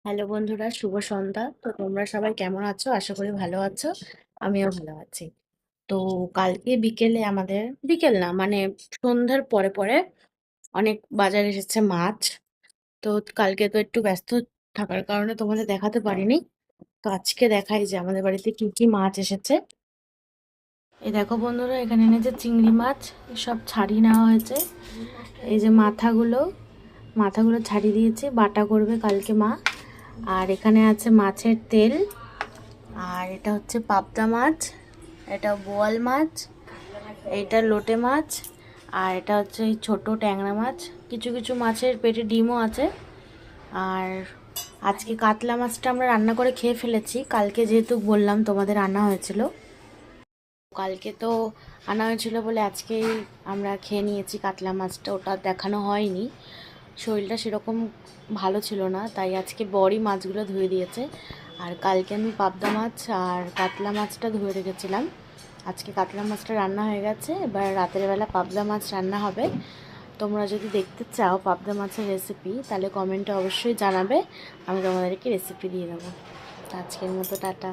Hello বন্ধুরা, শুভ সন্ধ্যা। তো তোমরা সবাই কেমন আছো? আশা করি ভালো আছো। আমিও ভালো আছি। তো কালকে বিকেলে আমাদের, বিকেল না মানে সন্ধ্যার পরে পরে অনেক বাজারে এসেছে মাছ। তো কালকে তো একটু ব্যস্ত থাকার কারণে তোমাদের দেখাতে পারিনি। তো আজকে দেখাই যে আমাদের বাড়িতে কি কি মাছ এসেছে। এই দেখো বন্ধুরা, এখানে এনেছে চিংড়ি মাছ। সব ছাড়িয়ে নেওয়া হয়েছে। এই যে মাথাগুলো মাথাগুলো ছাড়িয়ে দিয়েছে, বাটা করবে কালকে মা। আর এখানে আছে মাছের তেল। আর এটা হচ্ছে পাবদা মাছ, এটা বোয়াল মাছ, এটা লোটে মাছ, আর এটা হচ্ছে এই ছোটো ট্যাংরা মাছ। কিছু কিছু মাছের পেটে ডিমও আছে। আর আজকে কাতলা মাছটা আমরা রান্না করে খেয়ে ফেলেছি। কালকে যেহেতু বললাম তোমাদের আনা হয়েছিল, কালকে তো আনা হয়েছিল বলে আজকেই আমরা খেয়ে নিয়েছি কাতলা মাছটা। ওটা দেখানো হয়নি, শরীরটা সেরকম ভালো ছিল না, তাই আজকে বড়ই মাছগুলো ধুয়ে দিয়েছে। আর কালকে আমি পাবদা মাছ আর কাতলা মাছটা ধুয়ে রেখেছিলাম। আজকে কাতলা মাছটা রান্না হয়ে গেছে, এবার রাতের বেলা পাবদা মাছ রান্না হবে। তোমরা যদি দেখতে চাও পাবদা মাছের রেসিপি, তাহলে কমেন্টে অবশ্যই জানাবে, আমি তোমাদেরকে রেসিপি দিয়ে দেবো। তো আজকের মতো টাটা।